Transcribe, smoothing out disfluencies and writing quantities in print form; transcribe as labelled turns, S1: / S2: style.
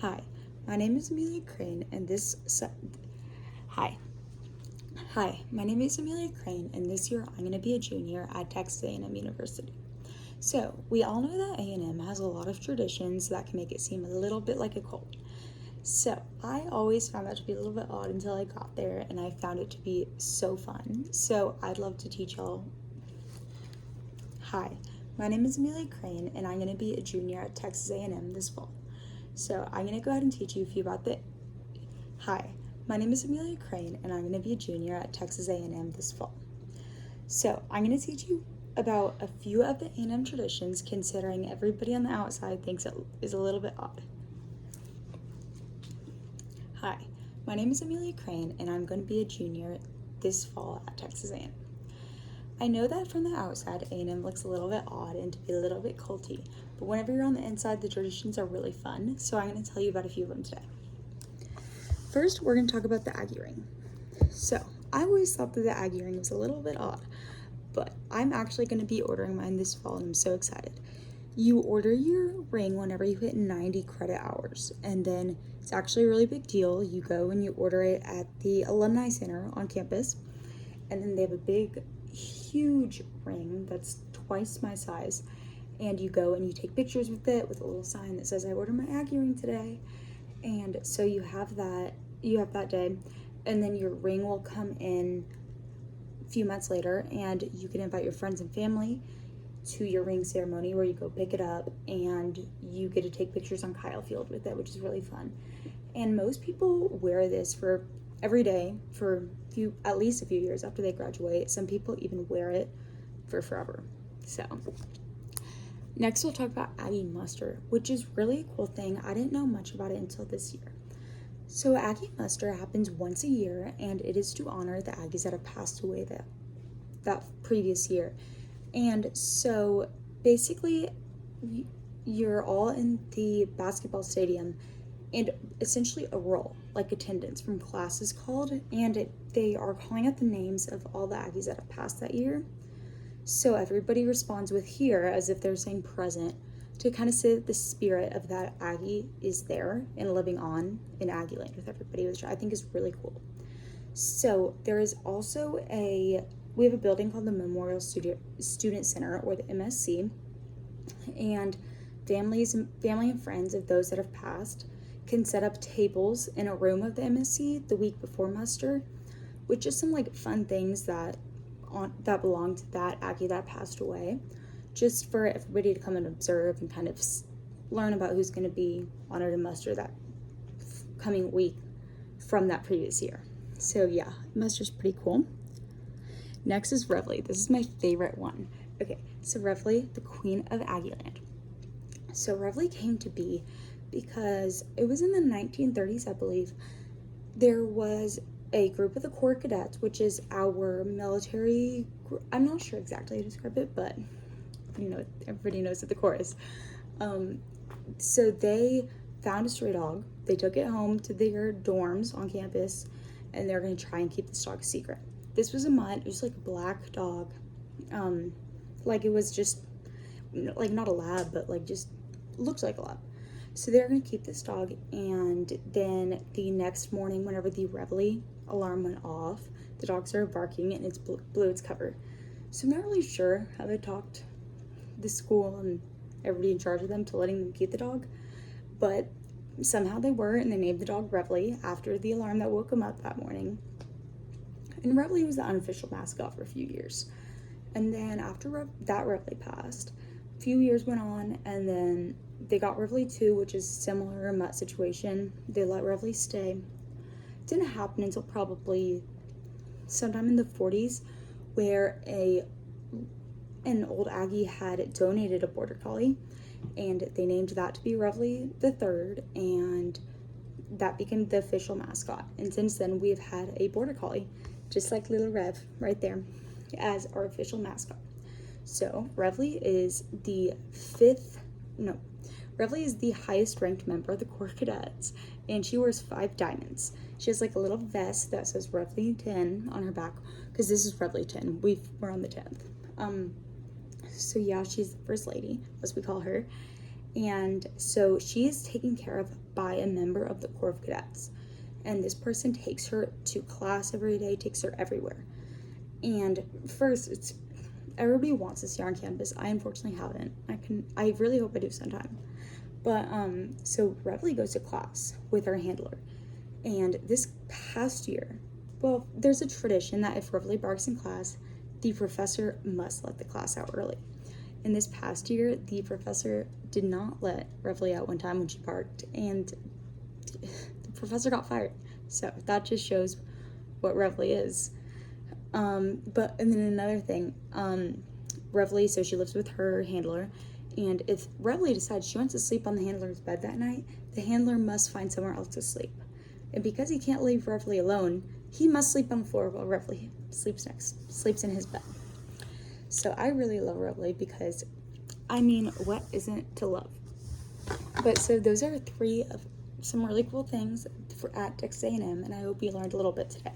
S1: Hi, my name is Amelia Crane, and this Hi. Hi, my name is Amelia Crane, and this year I'm going to be a junior at Texas A&M University. So, we all know that A&M has a lot of traditions that can make it seem a little bit like a cult. So, I always found that to be a little bit odd until I got there, and I found it to be so fun. So, I'd love to teach y'all. Hi, my name is Amelia Crane, and I'm going to be a junior at Texas A&M this fall. So I'm going to go ahead and teach you a few about the... Hi, my name is Amelia Crane, and I'm going to be a junior at Texas A&M this fall. So I'm going to teach you about a few of the A&M traditions, considering everybody on the outside thinks it is a little bit odd. Hi, my name is Amelia Crane, and I'm going to be a junior this fall at Texas A&M. I know that from the outside, A&M looks a little bit odd and to be a little bit culty, but whenever you're on the inside, the traditions are really fun, so I'm going to tell you about a few of them today. First, we're going to talk about the Aggie ring. So, I always thought that the Aggie ring was a little bit odd, but I'm actually going to be ordering mine this fall, and I'm so excited. You order your ring whenever you hit 90 credit hours, and then it's actually a really big deal. You go and you order it at the Alumni Center on campus, and then they have a big huge ring that's twice my size, and you go and you take pictures with it with a little sign that says I ordered my Aggie ring today. And so you have that day, and then your ring will come in a few months later, and you can invite your friends and family to your ring ceremony where you go pick it up and you get to take pictures on Kyle Field with it, which is really fun. And most people wear this for every day for at least a few years after they graduate. Some people even wear it for forever. So next we'll talk about Aggie Muster, which is really a cool thing. I didn't know much about it until this year. So Aggie Muster happens once a year, and it is to honor the Aggies that have passed away that previous year. And so basically you're all in the basketball stadium, and essentially a roll, like attendance from class is called, and they are calling out the names of all the Aggies that have passed that year. So everybody responds with here as if they're saying present, to kind of say that the spirit of that Aggie is there and living on in Aggieland with everybody, which I think is really cool. So there is also we have a building called the Memorial Student Center, or the MSC, and family and friends of those that have passed can set up tables in a room of the MSC the week before muster, with just some like fun things that belong to that Aggie that passed away, just for everybody to come and observe and kind of learn about who's going to be honored in muster that coming week from that previous year. So yeah, muster's pretty cool. Next is Reveille. This is my favorite one. Okay, so Reveille, the queen of Aggieland. So Reveille came to be because it was in the 1930s, I believe. There was a group of the Corps Cadets, which is our military group. I'm not sure exactly how to describe it, but everybody knows what the Corps is. So they found a stray dog. They took it home to their dorms on campus, and they're going to try and keep this dog a secret. This was a mutt. It was like a black dog. Like it was just like not a lab, but like just looked like a lab. So they're going to keep this dog, and then the next morning, whenever the Reveille alarm went off, the dog started barking and it blew its cover. So I'm not really sure how they talked the school and everybody in charge of them to letting them keep the dog, but somehow they were, and they named the dog Reveille after the alarm that woke him up that morning. And Reveille was the unofficial mascot for a few years. And then after that Reveille passed, a few years went on, and then they got Reveille 2, which is similar mutt situation. They let Reveille stay. It didn't happen until probably sometime in the 40s, where an old Aggie had donated a border collie, and they named that to be Reveille the Third, and that became the official mascot. And since then, we've had a border collie, just like little Rev right there, as our official mascot. So Reveille is Reveille is the highest ranked member of the Corps Cadets, and she wears 5 diamonds. She has like a little vest that says Reveille 10 on her back, because this is Reveille 10. We're on the 10th. So yeah, she's the first lady, as we call her. And so she is taken care of by a member of the Corps of Cadets. And this person takes her to class every day, takes her everywhere. And first, everybody wants this here on campus. I unfortunately haven't. I really hope I do sometime. But so Reveille goes to class with her handler. And this past year, well, there's a tradition that if Reveille barks in class, the professor must let the class out early. And this past year, the professor did not let Reveille out one time when she barked, and the professor got fired. So that just shows what Reveille is. And then another thing, Reveille, so she lives with her handler, and if Reveille decides she wants to sleep on the handler's bed that night, the handler must find somewhere else to sleep. And because he can't leave Reveille alone, he must sleep on the floor while Reveille sleeps in his bed. So I really love Reveille because, I mean, what isn't to love? But so those are 3 of some really cool things at Texas A&M, and I hope you learned a little bit today.